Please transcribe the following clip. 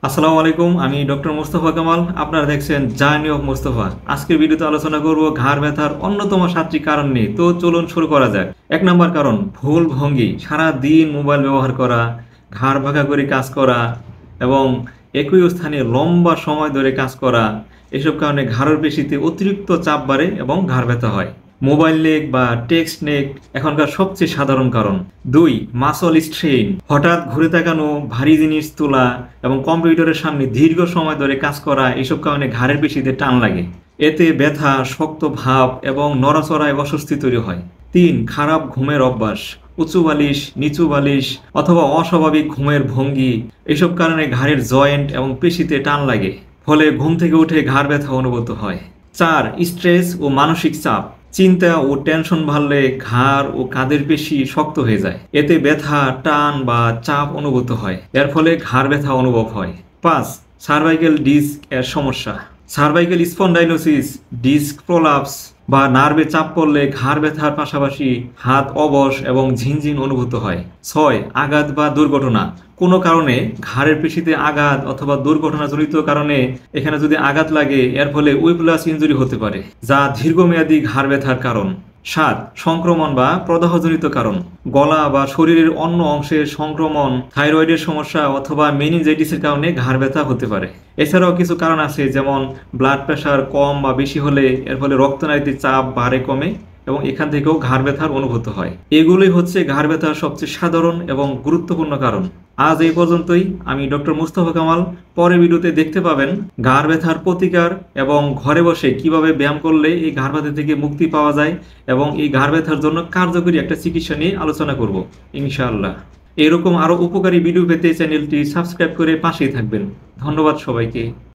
আসসালামু আলাইকুম, আমি ডক্টর মোস্তফা কামাল। আপনারা দেখছেন জার্নি অফ মোস্তফা। আজকের ভিডিওতে আলোচনা করব ঘাড় ব্যথার অন্যতম 7টি কারণ নিয়ে। তো চলুন শুরু করা যাক। 1 নম্বর কারণ, ভুল ভঙ্গি। সারা দিন মোবাইল ব্যবহার করা, ঘাড় বাঁকা করে কাজ করা এবং একই স্থানে লম্বা সময় ধরে কাজ করা, এসব কারণে ঘাড়ের পেশিতে অতিরিক্ত চাপ বাড়ে এবং ঘাড় ব্যথা হয়। মোবাইল নেক বা টেক্সট নেক এখনকার সবচেয়ে সাধারণ কারণ। 2, মাসল স্ট্রেইন। হঠাৎ ঘুরে তাকানো, ভারী জিনিস তোলা এবং কম্পিউটারের সামনে দীর্ঘ সময় ধরে কাজ করা, এসব কারণে ঘাড়ের পেশিতে টান লাগে। এতে ব্যথা, শক্ত ভাব এবং নড়াচড়ায় অস্বস্তি তৈরি হয়। 3, খারাপ ঘুমের অভ্যাস। উঁচু বালিশ, নিচু বালিশ অথবা অস্বাভাবিক ঘুমের ভঙ্গি, এসব কারণে ঘাড়ের জয়েন্ট এবং পেশিতে টান লাগে। ফলে ঘুম থেকে উঠে ঘাড় ব্যথা অনুভূত হয়। 4, স্ট্রেস ও মানসিক চাপ। চিন্তা ও টেনশন বাড়লে ঘাড় ও কাঁধের পেশি শক্ত হয়ে যায়। এতে ব্যথা, টান বা চাপ অনুভূত হয়। এর ফলে ঘাড় ব্যথা অনুভব হয়। 5, সার্ভাইকেল ডিস্ক এর সমস্যা। সার্ভাইকেল স্পন্ডাইলোসিস, ডিস্ক প্রলাপস বা নার্ভে চাপ পড়লে ঘাড় ব্যথার পাশাপাশি হাত অবশ এবং ঝিনঝিন অনুভূত হয়। 6, আঘাত বা দুর্ঘটনা। কোনো কারণে ঘাড়ের পেশিতে আঘাত অথবা দুর্ঘটনাজনিত কারণে এখানে যদি আঘাত লাগে, এর ফলে উইপলাস ইনজুরি হতে পারে, যা দীর্ঘমেয়াদী ঘাড় ব্যথার কারণ। 7, সংক্রমণ বা প্রদাহজনিত কারণ। গলা বা শরীরের অন্য অংশের সংক্রমণ, থাইরয়েডের সমস্যা অথবা মেনিনজাইটিসের কারণে ঘাড় ব্যথা হতে পারে। এছাড়াও কিছু কারণ আছে, যেমন ব্লাড প্রেশার কম বা বেশি হলে এর ফলে রক্তনালীতে চাপ বাড়ে কমে এবং এখান থেকেও ঘাড় ব্যথার অনুভূত হয়। এগুলোই হচ্ছে ঘাড় ব্যথার সবচেয়ে সাধারণ এবং গুরুত্বপূর্ণ কারণ। আজ এই পর্যন্তই। আমি ডক্টর মুস্তফা কামাল। পরের ভিডিওতে দেখতে পাবেন ঘাড় ব্যথার প্রতিকার এবং ঘরে বসে কিভাবে ব্যায়াম করলে এই ঘাড় ব্যথা থেকে মুক্তি পাওয়া যায় এবং এই ঘাড় ব্যথার জন্য কার্যকরী একটা চিকিৎসা নিয়ে আলোচনা করব ইনশাআল্লাহ। এরকম আরো উপকারী ভিডিও পেতে চ্যানেলটি সাবস্ক্রাইব করে পাশেই থাকবেন। ধন্যবাদ সবাইকে।